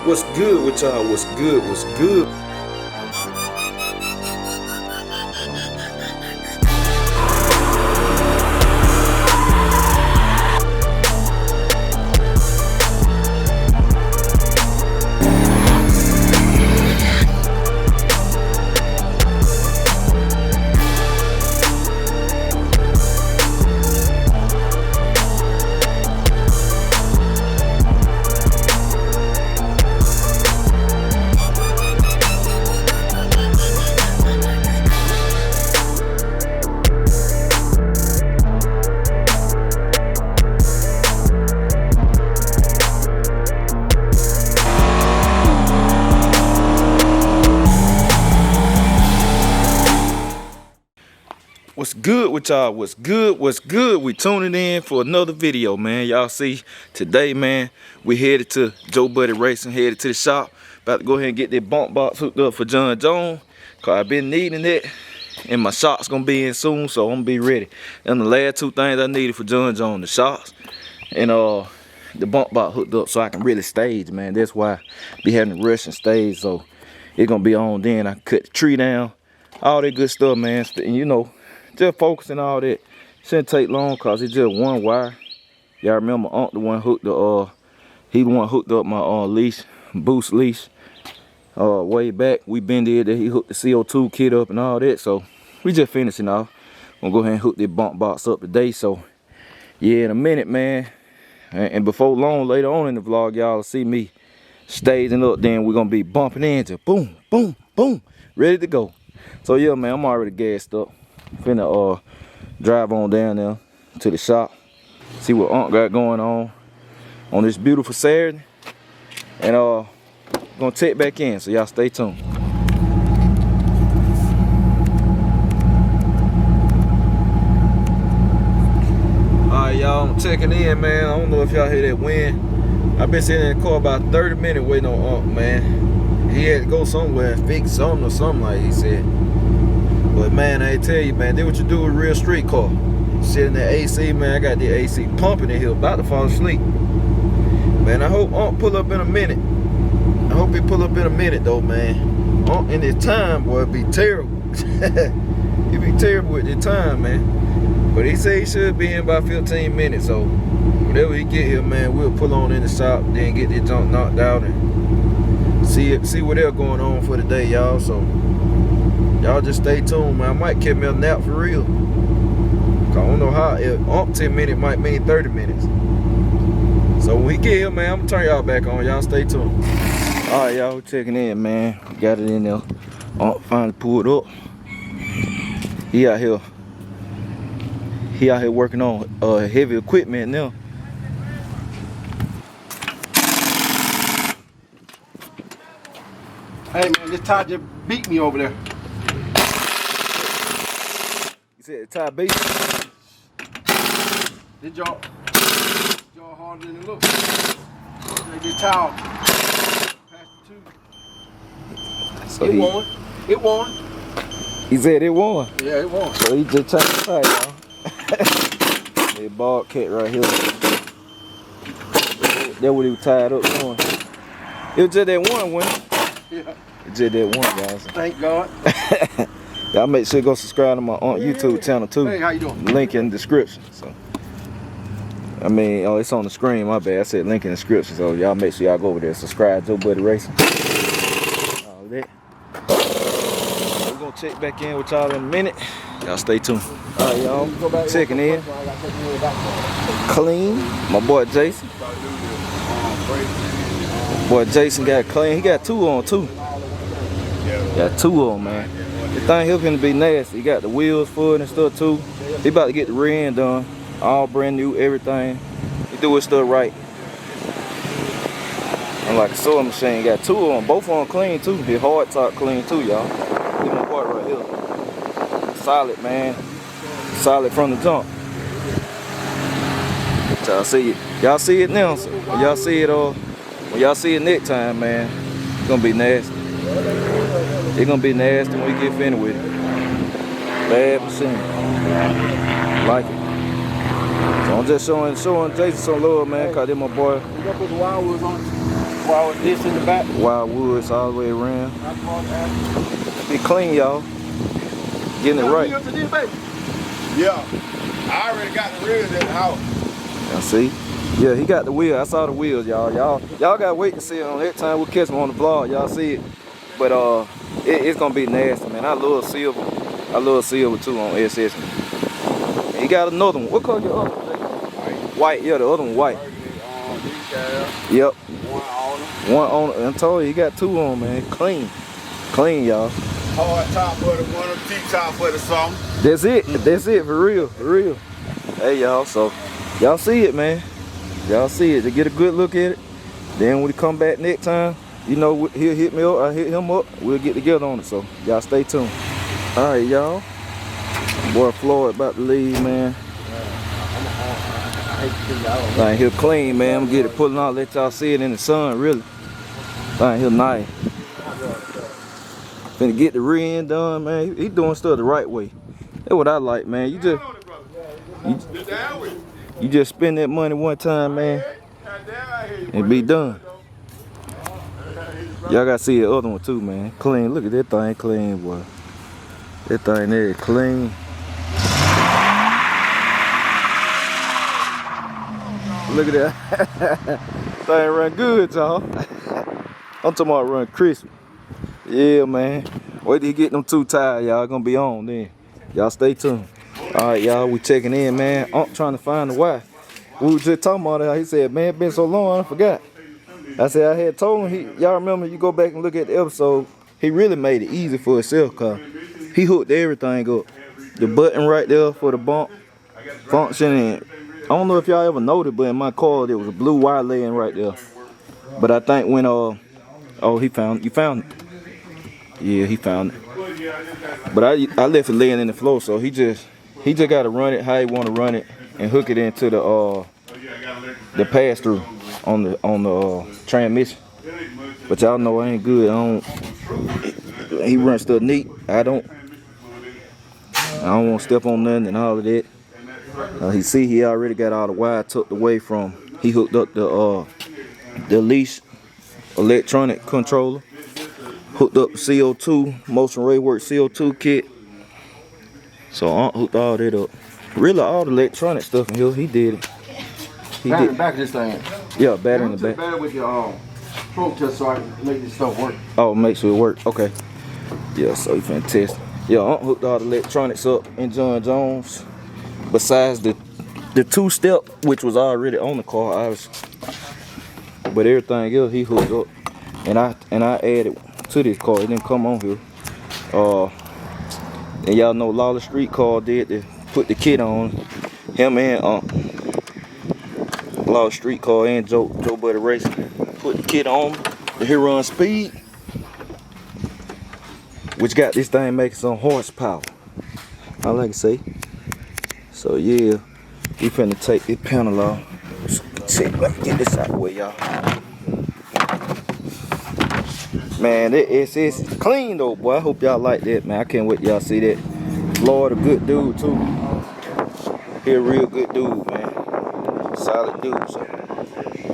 What's good with y'all? What's good? What's good? What's good with y'all? What's good? What's good? We tuning in for another video, man. Y'all see today, man, we headed to Joe Buddy Racing, headed to the shop. About to go ahead and get that bump box hooked up for John Jones, cause I've been needing it, and my shop's gonna be in soon, so I'm gonna be ready. And the last two things I needed for John Jones, the shots and the bump box hooked up, so I can really stage, man. That's why I be having to rush and stage, so it's gonna be on then. I cut the tree down, all that good stuff, man. And you know, just focusing all that shouldn't take long, cause it's just one wire. Y'all remember Unc the one hooked the he the one hooked up my leash, boost leash, way back. We been there that he hooked the CO2 kit up and all that, so we just finishing off. Gonna go ahead and hook this bump box up today. So yeah, in a minute, man, and before long, later on in the vlog, y'all will see me staging up. Then we're gonna be bumping into boom, boom, boom, ready to go. So yeah, man, I'm already gassed up. Finna drive on down there to the shop, see what Unc got going on this beautiful Saturday, and gonna take back in, so y'all stay tuned. Alright, y'all, I'm checking in, man. I don't know if y'all hear that wind. I've been sitting in the car about 30 minutes waiting on Unc, man. He had to go somewhere and fix something or something, like he said. But man, I tell you, man, that's what you do with a real street car. Sit in that AC, man. I got the AC pumping in here, about to fall asleep. Man, I hope Unc pull up in a minute. I hope he pull up in a minute though, man. Unc in this time, boy, it'd be terrible. He'd be terrible with this time, man. But he said he should be in about 15 minutes, so whenever he get here, man, we'll pull on in the shop, then get this junk knocked out and see what else going on for the day, y'all. So y'all just stay tuned, man. I might catch me a nap for real. Cause I don't know how. If 10 minutes might mean 30 minutes. So when we get here, man, I'm gonna turn y'all back on. Y'all stay tuned. Alright, y'all, we're checking in, man. Got it in there. Finally pulled up. He out here working on heavy equipment now. Hey man, this tire just beat me over there. You said the tire beat? This jaw harder than it looks. This tire past the tube. So it won. It won. He said it won. Yeah, it won. So he just changed the tire, y'all. That bald cat right here. That's what he was tied up doing. It was just that one, wasn't it? Yeah. It's just that one, guys. Thank God. Y'all make sure to go subscribe to my YouTube channel too. Hey, how you doing? Link in the description. So I mean, it's on the screen, my bad. I said link in the description, so y'all make sure y'all go over there, subscribe to Joe Buddy Racing. All that. We're gonna check back in with y'all in a minute. Y'all stay tuned. Alright, y'all, checking in. Clean. My boy Jason. Boy Jason got clean. He got two on too. Got two on, man. The thing here finna be nasty. He got the wheels full and stuff too. He about to get the rear end done. All brand new, everything. He do his stuff right. And like a sewing machine, got two on. Both on clean too. His hard top clean too, y'all. Look at my boy right here. Solid, man. Solid from the jump. Y'all see it. Y'all see it now. So when y'all see it when y'all see it next time, man, it's gonna be nasty. It's gonna be nasty when we get finished with it. Bad machine. Like it. So I'm just showing Jason some love, man, cause they're my boy. Why was this in the back? Wild woods all the way around. That's what I'm Be clean, y'all. Getting it right. Yeah. I already got the wheels in the house. Y'all see? Yeah, he got the wheel. I saw the wheels, y'all. Y'all gotta wait to see it on that time. We'll catch him on the vlog. Y'all see it. But it's gonna be nasty, man. I love silver. I love silver too on SS. And he got another one. What color your other one? White. Yeah, the other one white. Yep. One on. I told you, he got two on, man. Clean, y'all. Hard top for the one, deep top for the song. That's it. That's it for real. For real. Hey, y'all. So y'all see it, man. Y'all see it. To get a good look at it. Then when we come back next time, you know, he'll hit me up. I hit him up. We'll get together on it. So y'all stay tuned. All right, y'all. Boy Floyd about to leave, man. Like he'll clean, man. I'm gonna get it pulling out, let y'all see it in the sun, really. Like he'll nice. Finna get the rear end done, man. He doing stuff the right way. That's what I like, man. You just spend that money one time, man, and be done. Y'all gotta see the other one too, man. Clean. Look at that thing, clean, boy. That thing there, clean. Look at that. Thing run good, y'all. I'm talking about run crispy. Yeah, man. Wait till you get them two tired, y'all. Gonna be on then. Y'all stay tuned. Alright, y'all. We checking in, man. I'm trying to find the wife. We were just talking about it. He said, man, it been so long, I forgot. I said, I had told him, y'all remember, you go back and look at the episode, he really made it easy for himself, cause he hooked everything up. The button right there for the bump function, and I don't know if y'all ever noticed, but in my car there was a blue wire laying right there. But I think when oh, you found it. Yeah, he found it. But I left it laying in the floor, so he just gotta run it how he wanna run it and hook it into the pass through on the transmission. But y'all know I ain't good. He runs stuff neat. I don't want to step on nothing and all of that. He already got all the wire tucked away from. He hooked up the leash electronic controller. Hooked up the CO2 Motion Raywork CO2 kit. So I hooked all that up. Really, all the electronic stuff in here, he did it. Battery in the back of this thing. Yeah, battery in the back. Battery with your probe test so I can make this stuff work. Oh, make sure it work. Okay. Yeah, so he finna test. Yeah, I hooked all the electronics up in John Jones. Besides the two-step, which was already on the car, obviously. But everything else he hooked up, and I added to this car. It didn't come on here. And y'all know Lawless Street Car did to put the kit on. Him and Lawless Street Car and Joe Buddy Racing put the kit on. The Hero on Speed, which got this thing making some horsepower. I like to say. So yeah, we finna take this panel off. Get this out of the way, y'all. Man, it's clean though, boy. I hope y'all like that, man. I can't wait y'all see that. Floyd, a good dude too. He a real good dude, man. Solid dude. So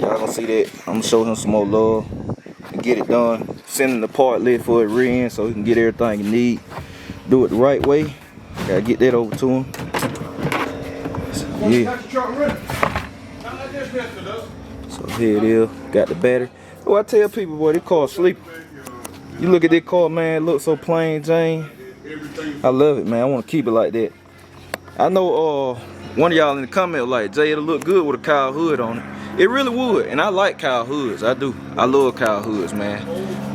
y'all gonna see that. I'm gonna show him some more love and get it done. Send him the part list for it re-in so he can get everything he need. Do it the right way. Gotta get that over to him. So, yeah. So here it is. Got the battery. Oh, I tell people, boy, this car sleepy. You look at this car, man, it looks so plain Jane. I love it, man. I want to keep it like that. I know one of y'all in the comment was like, Jay, it'll look good with a cowl hood on it. It really would, and I like cowl hoods. I do. I love cowl hoods, man.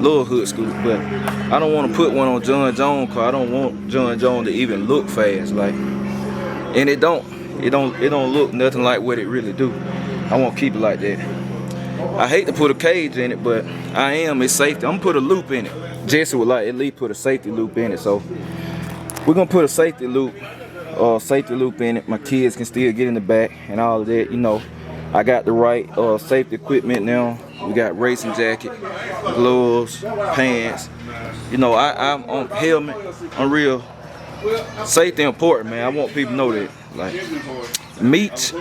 Love hood scooters, but I don't want to put one on John Jones car. I don't want John Jones to even look fast, like. And it don't look nothing like what it really do. I want to keep it like that. I hate to put a cage in it, but it's safety. I'm gonna put a loop in it. Jesse would like at least put a safety loop in it, so we're gonna put a safety loop in it. My kids can still get in the back and all of that. You know, I got the right safety equipment now. We got racing jacket, gloves, pants. You know, I'm on helmet. I'm real safety important, man. I want people to know that. Like meets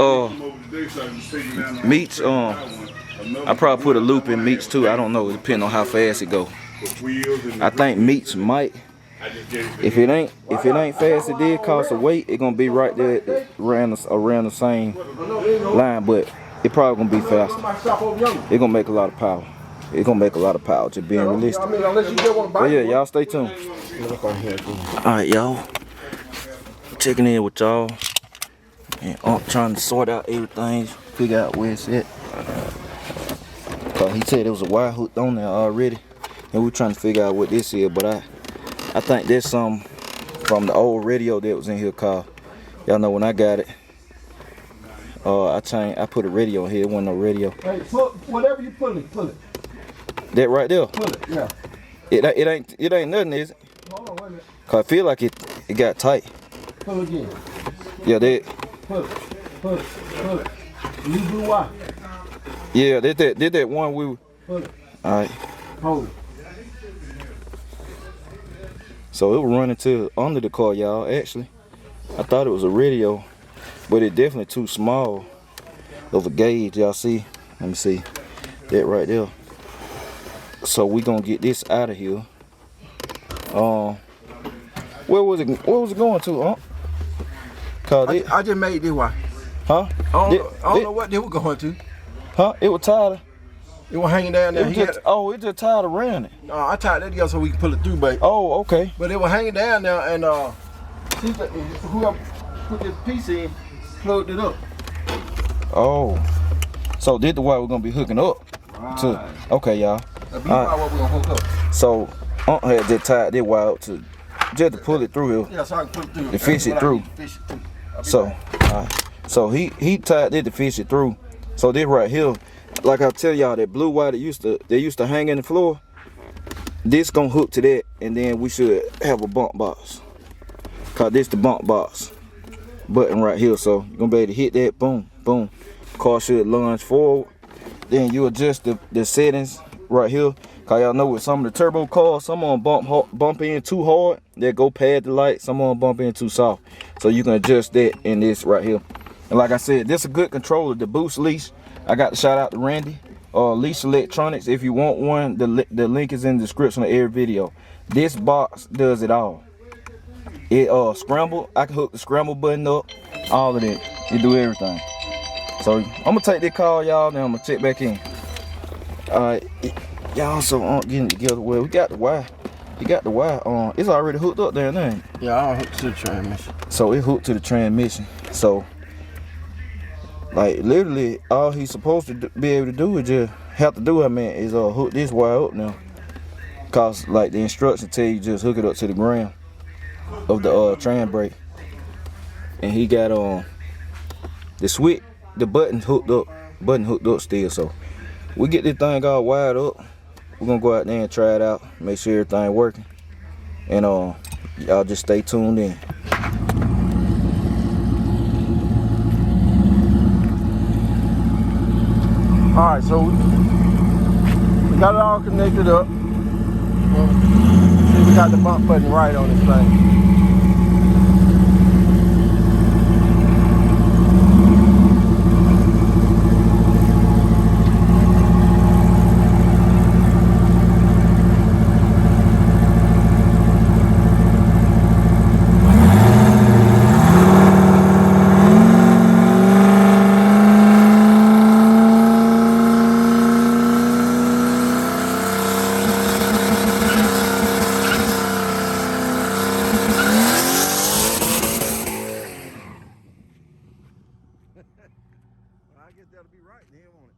I probably put a loop in Meats too. I don't know, depending on how fast it go. I think Meats might. If it ain't fast, it did cost a weight. It gonna be right there around the same line, but it probably gonna be faster. It gonna make a lot of power. It's gonna make a lot of power, just being realistic. But yeah, y'all stay tuned. Alright, y'all. Checking in with y'all. And trying to sort out everything, figure out where it's at. Cause he said there was a wire hooked on there already. And we're trying to figure out what this is, but I think there's some from the old radio that was in here called. Y'all know when I got it. I put a radio in here, it wasn't no radio. Hey, whatever you pull it. That right there? Pull it, yeah. It ain't nothing, is it? Hold on, wait a minute. Cause I feel like it got tight. Pull it again. Yeah, that. Pull it. You blue wire. Yeah, did that one we. Pull it. Alright. Hold it. So it was running to under the car, y'all. Actually, I thought it was a radio, but it definitely too small of a gauge. Y'all see? Let me see that right there. So we gonna get this out of here. Where was it going to, huh? Cause I just made this wire. Huh? I don't know what they were going to. Huh? It was tied. It was hanging down there. It just tied around it. No, I tied that together so we can pull it through, but. Oh, okay. But it was hanging down there, and whoever put this piece in, plugged it up. Oh. So this the wire we're gonna be hooking up to. Okay, y'all. That's what we're gonna hook up. So had just tied this wire up to just to pull it through here. Yeah, so I can pull it through. To fish it through. So he tied it to fish it through. So this right here, like I tell y'all, that blue wire that used to hang in the floor, this gonna hook to that, and then we should have a bump box. Cause this the bump box button right here. So you're gonna be able to hit that, boom, boom. Car should lunge forward. Then you adjust the settings right here. Cause y'all know with some of the turbo cars, some on bump in too hard, they go past the light, some on bump in too soft. So you can adjust that in this right here. And like I said, this is a good controller, the boost leash. I got to shout out to Randy, Leash Electronics. If you want one, the link is in the description of every video. This box does it all. It scramble, I can hook the scramble button up, all of that. It do everything. So I'm gonna take this call, y'all, then I'm gonna check back in. Alright, y'all, so getting together. Well, we got the wire. You got the wire on. It's already hooked up there, ain't it? Yeah, I hooked to the transmission. So it hooked to the transmission. So like literally all he's supposed to be able to do is just is hook this wire up now. Cause like the instructions tell you just hook it up to the ground of the tram brake. And he got the switch, the button hooked up still. So we get this thing all wired up. We're gonna go out there and try it out, make sure everything working. And y'all just stay tuned in. Alright, so we got it all connected up. See, we got the bump button right on this thing. I guess that'll be right then, won't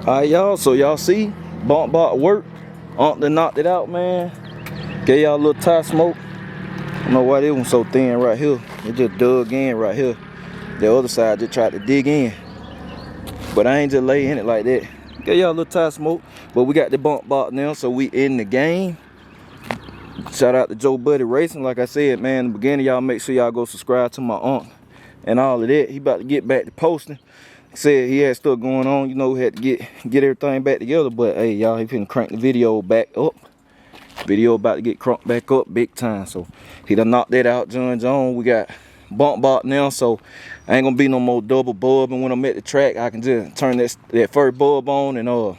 it? Alright, y'all, so y'all see bump box work. They knocked it out, man. Gave y'all a little tie smoke. I don't know why this one's so thin right here. It just dug in right here. The other side just tried to dig in, but I ain't just lay in it like that. Gave y'all a little tie smoke, but we got the bump box now, so we in the game. Shout out to Joe Buddy Racing. Like I said, man, in the beginning, y'all make sure y'all go subscribe to my aunt and all of that. He about to get back to posting. Said he had stuff going on, you know, had to get everything back together. But hey, y'all, he finna crank the video back up. Video about to get cranked back up big time. So he done knocked that out, John Jones. We got bump box now, so I ain't gonna be no more double bulb. And when I'm at the track, I can just turn that first bulb on, and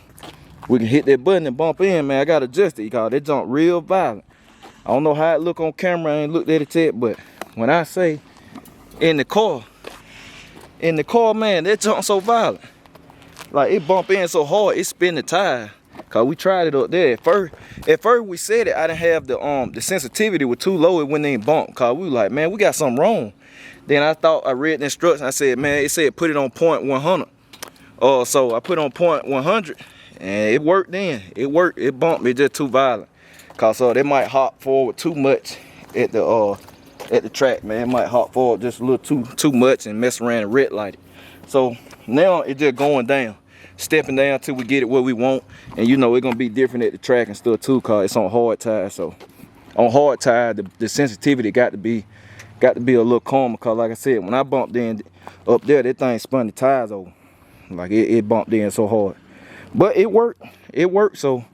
we can hit that button and bump in, man. I gotta adjust it because that jump real violent. I don't know how it look on camera. I ain't looked at it yet, but when I say in the car, man, that jump so violent. Like, it bump in so hard, it spin the tire. Cause we tried it up there. At first we said it, I didn't have the sensitivity was too low, it wouldn't even bump. Cause we was like, man, we got something wrong. Then I read the instructions. I said, man, it said put it on 0.100. So I put it on 0.100, and it worked then. It worked, it bumped, it just too violent. Cause they might hop forward too much at the track, man. It might hop forward just a little too much and mess around and red light it. So now it's just going down, stepping down till we get it where we want. And you know it's gonna be different at the track and stuff too, cause it's on hard tires. So on hard tire, the sensitivity got to be a little calmer. Cause like I said, when I bumped in up there, that thing spun the tires over. Like it bumped in so hard. But it worked. It worked. So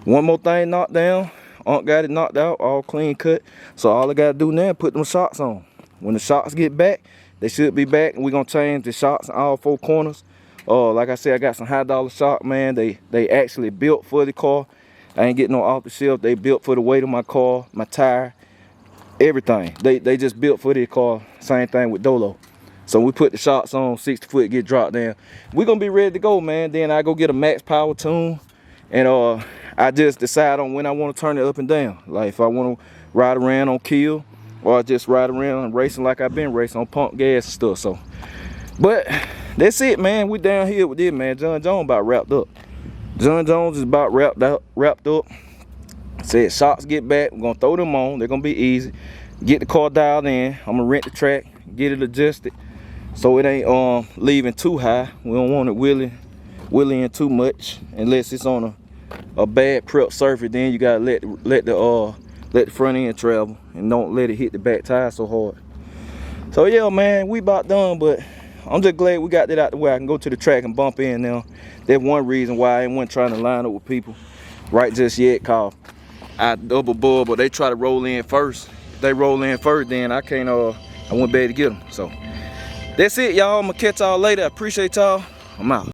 one more thing knocked down. Aunt got it knocked out, all clean cut. So all I gotta do now is put them shocks on. When the shocks get back, they should be back, and we're gonna change the shocks in all four corners. Like I said, I got some high dollar shock, man. They actually built for the car. I ain't getting no off the shelf. They built for the weight of my car, my tire, everything. They just built for the car. Same thing with Dolo. So we put the shocks on, 60 foot, get dropped down. We're gonna be ready to go, man. Then I go get a max power tune, and I just decide on when I want to turn it up and down. Like if I want to ride around on kill, or just ride around and racing like I've been racing on pump gas and stuff. So, but that's it, man. We down here with this, man. John Jones about wrapped up. John Jones is about wrapped up. Said shocks get back, we're gonna throw them on. They're gonna be easy. Get the car dialed in. I'm gonna rent the track, get it adjusted, so it ain't leaving too high. We don't want it wheeling too much, unless it's on a bad prep surface. Then you gotta let the front end travel and don't let it hit the back tire so hard. So yeah, man, we about done, but I'm just glad we got that out the way. I can go to the track and bump in now. That's one reason why I ain't wasn't trying to line up with people right just yet, cause I double bulb, but they try to roll in first. If they roll in first, then I can't I wouldn't be able to get them. So that's it, y'all. I'm gonna catch y'all later. I appreciate y'all. I'm out.